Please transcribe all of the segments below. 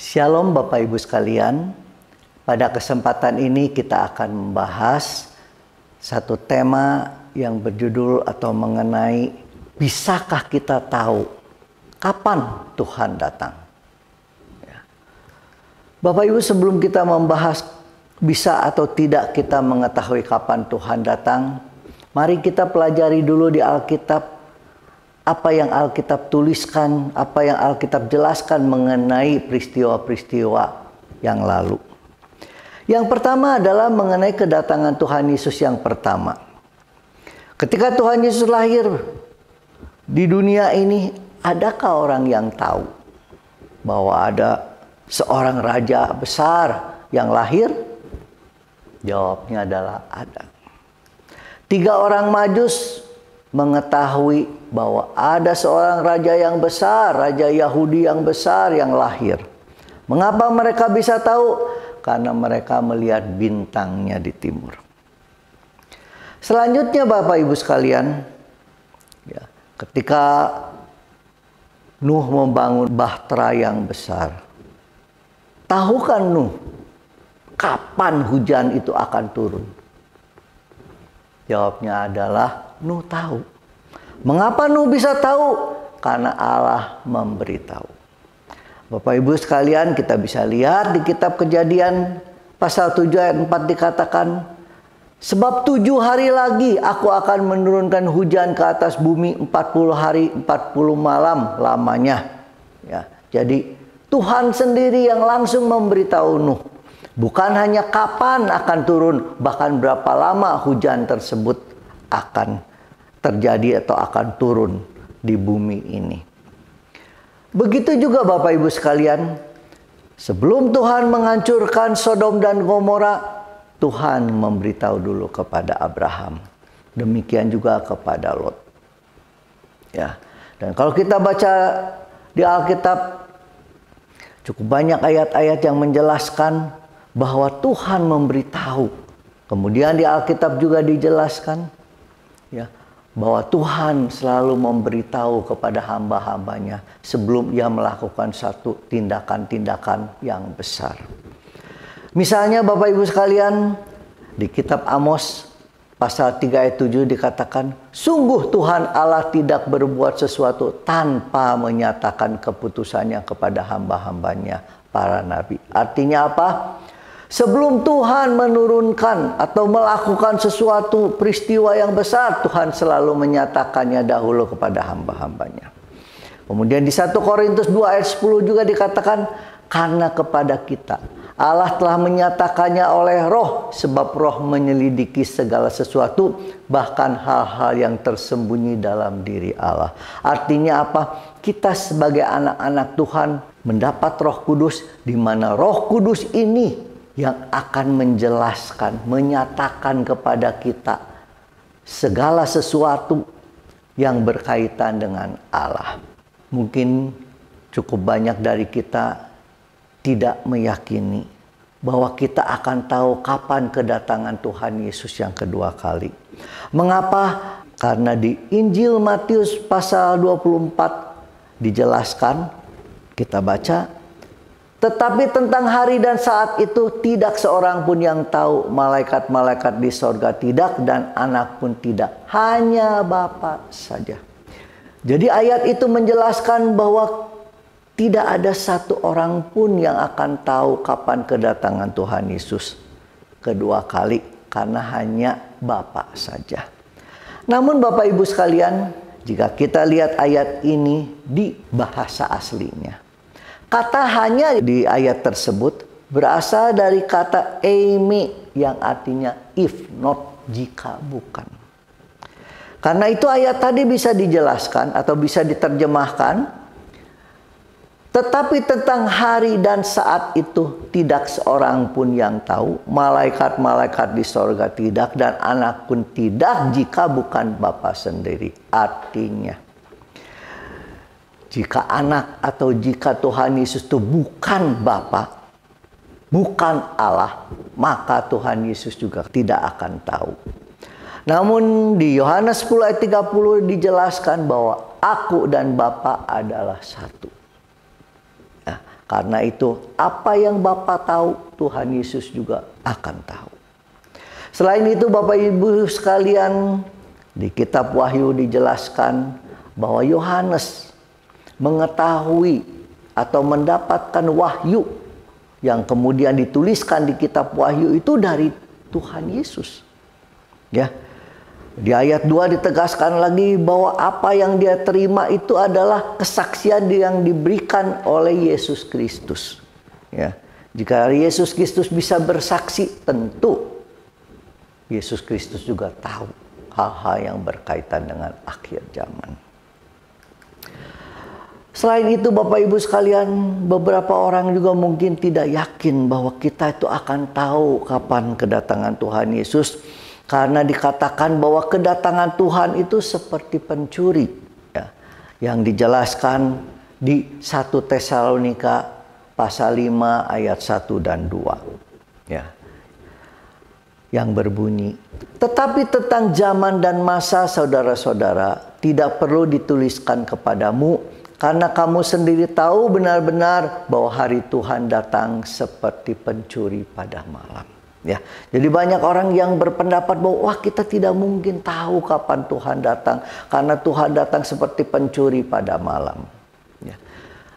Shalom Bapak Ibu sekalian. Pada kesempatan ini kita akan membahas satu tema yang berjudul atau mengenai bisakah kita tahu kapan Tuhan datang. Bapak Ibu, sebelum kita membahas bisa atau tidak kita mengetahui kapan Tuhan datang, mari kita pelajari dulu di Alkitab apa yang Alkitab tuliskan, apa yang Alkitab jelaskan mengenai peristiwa-peristiwa yang lalu. Yang pertama adalah mengenai kedatangan Tuhan Yesus yang pertama. Ketika Tuhan Yesus lahir di dunia ini, adakah orang yang tahu bahwa ada seorang raja besar yang lahir? Jawabnya adalah ada. 3 orang Majus mengetahui bahwa ada seorang raja yang besar, raja Yahudi yang besar yang lahir. Mengapa mereka bisa tahu? Karena mereka melihat bintangnya di timur. Selanjutnya Bapak Ibu sekalian, ketika Nuh membangun bahtera yang besar, tahukah Nuh kapan hujan itu akan turun? Jawabnya adalah Nuh tahu. Mengapa Nuh bisa tahu? Karena Allah memberitahu. Bapak Ibu sekalian, kita bisa lihat di kitab Kejadian pasal 7 ayat 4 dikatakan, sebab 7 hari lagi aku akan menurunkan hujan ke atas bumi 40 hari 40 malam lamanya. Jadi Tuhan sendiri yang langsung memberitahu Nuh. Bukan hanya kapan akan turun, bahkan berapa lama hujan tersebut akan terjadi atau akan turun di bumi ini. Begitu juga Bapak Ibu sekalian, sebelum Tuhan menghancurkan Sodom dan Gomora, Tuhan memberitahu dulu kepada Abraham. Demikian juga kepada Lot. Dan kalau kita baca di Alkitab, cukup banyak ayat-ayat yang menjelaskan bahwa Tuhan memberitahu. Kemudian di Alkitab juga dijelaskan bahwa Tuhan selalu memberitahu kepada hamba-hambanya sebelum ia melakukan satu tindakan-tindakan yang besar. Misalnya Bapak Ibu sekalian, di kitab Amos pasal 3 ayat 7 dikatakan, sungguh Tuhan Allah tidak berbuat sesuatu tanpa menyatakan keputusannya kepada hamba-hambanya para nabi. Artinya apa? Sebelum Tuhan menurunkan atau melakukan sesuatu peristiwa yang besar, Tuhan selalu menyatakannya dahulu kepada hamba-hambanya. Kemudian di 1 Korintus 2 ayat 10 juga dikatakan, karena kepada kita Allah telah menyatakannya oleh Roh, sebab Roh menyelidiki segala sesuatu, bahkan hal-hal yang tersembunyi dalam diri Allah. Artinya apa? Kita sebagai anak-anak Tuhan mendapat Roh Kudus, di mana Roh Kudus ini yang akan menjelaskan, menyatakan kepada kita segala sesuatu yang berkaitan dengan Allah. Mungkin cukup banyak dari kita tidak meyakini bahwa kita akan tahu kapan kedatangan Tuhan Yesus yang kedua kali. Mengapa? Karena di Injil Matius pasal 24 dijelaskan, kita baca, tetapi tentang hari dan saat itu tidak seorang pun yang tahu, malaikat-malaikat di sorga tidak, dan anak pun tidak, hanya Bapa saja. Jadi ayat itu menjelaskan bahwa tidak ada satu orang pun yang akan tahu kapan kedatangan Tuhan Yesus kedua kali, karena hanya Bapa saja. Namun Bapak Ibu sekalian, jika kita lihat ayat ini di bahasa aslinya, kata hanya di ayat tersebut berasal dari kata eime yang artinya if not, jika bukan. Karena itu ayat tadi bisa dijelaskan atau bisa diterjemahkan, tetapi tentang hari dan saat itu tidak seorang pun yang tahu, malaikat-malaikat di sorga tidak, dan anak pun tidak, jika bukan Bapa sendiri. Artinya, jika anak atau jika Tuhan Yesus itu bukan Bapa, bukan Allah, maka Tuhan Yesus juga tidak akan tahu. Namun di Yohanes 10 ayat 30 dijelaskan bahwa aku dan Bapa adalah satu. Karena itu apa yang Bapa tahu, Tuhan Yesus juga akan tahu. Selain itu Bapak Ibu sekalian, di kitab Wahyu dijelaskan bahwa Yohanes mengetahui atau mendapatkan wahyu yang kemudian dituliskan di kitab Wahyu itu dari Tuhan Yesus. Ya. Di ayat 2 ditegaskan lagi bahwa apa yang dia terima itu adalah kesaksian yang diberikan oleh Yesus Kristus. Ya. Jika Yesus Kristus bisa bersaksi, tentu Yesus Kristus juga tahu hal-hal yang berkaitan dengan akhir zaman. Selain itu Bapak Ibu sekalian, beberapa orang juga mungkin tidak yakin bahwa kita itu akan tahu kapan kedatangan Tuhan Yesus. Karena dikatakan bahwa kedatangan Tuhan itu seperti pencuri. Ya, yang dijelaskan di 1 Tesalonika pasal 5 ayat 1 dan 2. Ya. Yang berbunyi, tetapi tentang zaman dan masa saudara-saudara tidak perlu dituliskan kepadamu, karena kamu sendiri tahu benar-benar bahwa hari Tuhan datang seperti pencuri pada malam. Ya, jadi banyak orang yang berpendapat bahwa wah, kita tidak mungkin tahu kapan Tuhan datang, karena Tuhan datang seperti pencuri pada malam. Ya.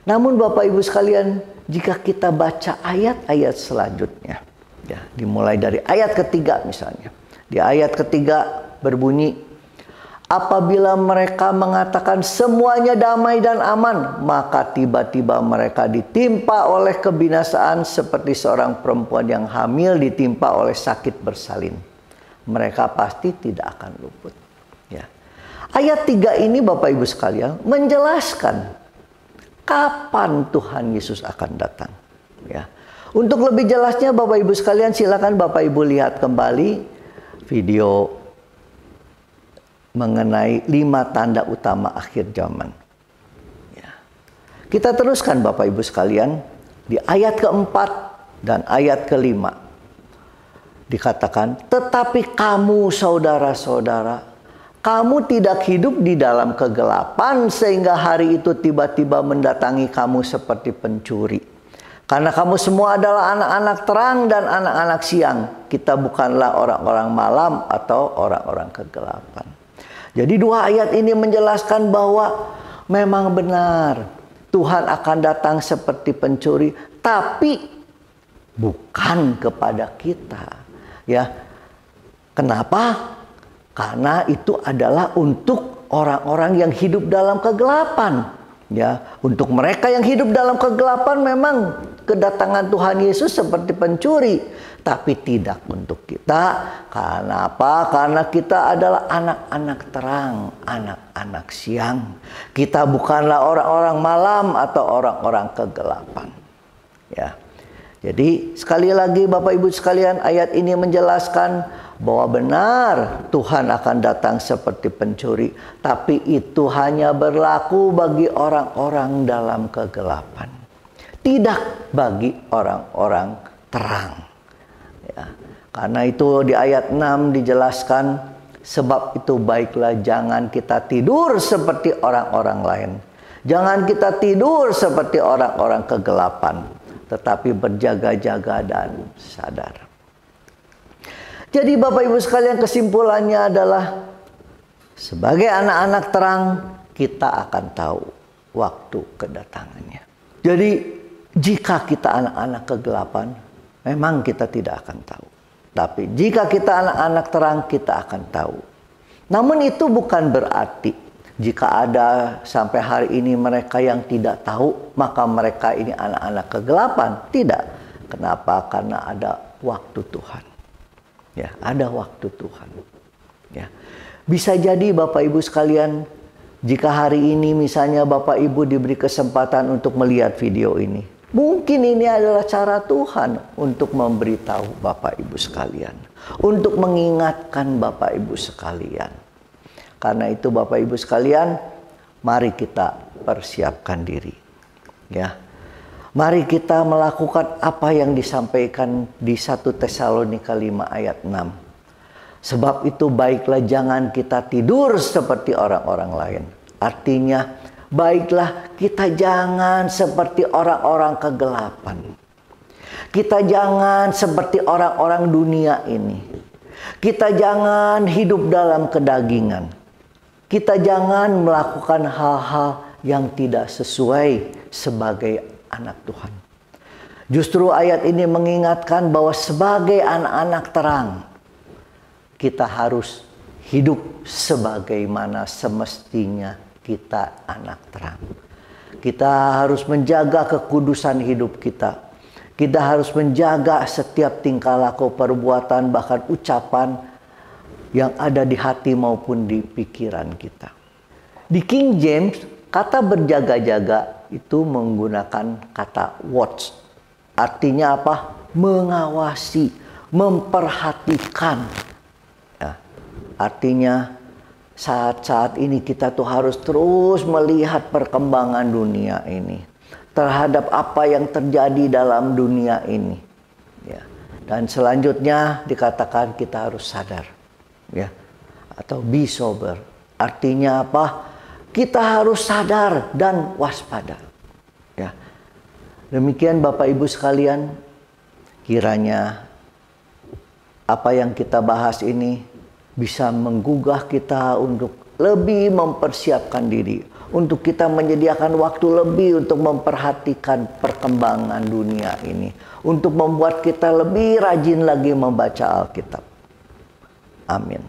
Namun Bapak Ibu sekalian, jika kita baca ayat-ayat selanjutnya, ya, dimulai dari ayat ketiga misalnya. Di ayat ketiga berbunyi, apabila mereka mengatakan semuanya damai dan aman, maka tiba-tiba mereka ditimpa oleh kebinasaan seperti seorang perempuan yang hamil ditimpa oleh sakit bersalin. Mereka pasti tidak akan luput. Ya. Ayat 3 ini Bapak Ibu sekalian menjelaskan kapan Tuhan Yesus akan datang. Ya. Untuk lebih jelasnya Bapak Ibu sekalian, silakan Bapak Ibu lihat kembali video mengenai 5 tanda utama akhir zaman. Ya. Kita teruskan Bapak Ibu sekalian, di ayat keempat dan ayat kelima dikatakan, tetapi kamu saudara-saudara, kamu tidak hidup di dalam kegelapan sehingga hari itu tiba-tiba mendatangi kamu seperti pencuri. Karena kamu semua adalah anak-anak terang dan anak-anak siang. Kita bukanlah orang-orang malam atau orang-orang kegelapan. Jadi 2 ayat ini menjelaskan bahwa memang benar Tuhan akan datang seperti pencuri, tapi bukan kepada kita. Ya. Kenapa? Karena itu adalah untuk orang-orang yang hidup dalam kegelapan. Ya, untuk mereka yang hidup dalam kegelapan memang kedatangan Tuhan Yesus seperti pencuri, tapi tidak untuk kita. Karena apa? Karena kita adalah anak-anak terang, anak-anak siang. Kita bukanlah orang-orang malam atau orang-orang kegelapan. Ya. Jadi sekali lagi Bapak Ibu sekalian, ayat ini menjelaskan bahwa benar Tuhan akan datang seperti pencuri, tapi itu hanya berlaku bagi orang-orang dalam kegelapan, tidak bagi orang-orang terang. Ya. Karena itu di ayat 6 dijelaskan, sebab itu baiklah jangan kita tidur seperti orang-orang lain. Jangan kita tidur seperti orang-orang kegelapan, tetapi berjaga-jaga dan sadar. Jadi Bapak Ibu sekalian, kesimpulannya adalah sebagai anak-anak terang kita akan tahu waktu kedatangannya. Jadi jika kita anak-anak kegelapan, memang kita tidak akan tahu. Tapi jika kita anak-anak terang, kita akan tahu. Namun itu bukan berarti jika ada sampai hari ini mereka yang tidak tahu, maka mereka ini anak-anak kegelapan. Tidak. Kenapa? Karena ada waktu Tuhan. Ya, ada waktu Tuhan. Ya. Bisa jadi Bapak Ibu sekalian, jika hari ini misalnya Bapak Ibu diberi kesempatan untuk melihat video ini, mungkin ini adalah cara Tuhan untuk memberitahu Bapak Ibu sekalian, untuk mengingatkan Bapak Ibu sekalian. Karena itu Bapak Ibu sekalian, mari kita persiapkan diri. Ya. Mari kita melakukan apa yang disampaikan di 1 Tesalonika 5 ayat 6. Sebab itu baiklah jangan kita tidur seperti orang-orang lain. Artinya Baiklah, kita jangan seperti orang-orang kegelapan. Kita jangan seperti orang-orang dunia ini. Kita jangan hidup dalam kedagingan. Kita jangan melakukan hal-hal yang tidak sesuai sebagai anak Tuhan. Justru ayat ini mengingatkan bahwa sebagai anak-anak terang, kita harus hidup sebagaimana semestinya kita anak terang. Kita harus menjaga kekudusan hidup kita. Kita harus menjaga setiap tingkah laku, perbuatan, bahkan ucapan yang ada di hati maupun di pikiran kita. Di King James, kata berjaga-jaga itu menggunakan kata watch. Artinya apa? Mengawasi, memperhatikan. Ya, artinya saat-saat ini kita tuh harus terus melihat perkembangan dunia ini, terhadap apa yang terjadi dalam dunia ini. Ya. Dan selanjutnya dikatakan kita harus sadar. Ya. Atau be sober. Artinya apa? Kita harus sadar dan waspada. Ya. Demikian Bapak Ibu sekalian, kiranya apa yang kita bahas ini bisa menggugah kita untuk lebih mempersiapkan diri, untuk kita menyediakan waktu lebih untuk memperhatikan perkembangan dunia ini, untuk membuat kita lebih rajin lagi membaca Alkitab. Amin.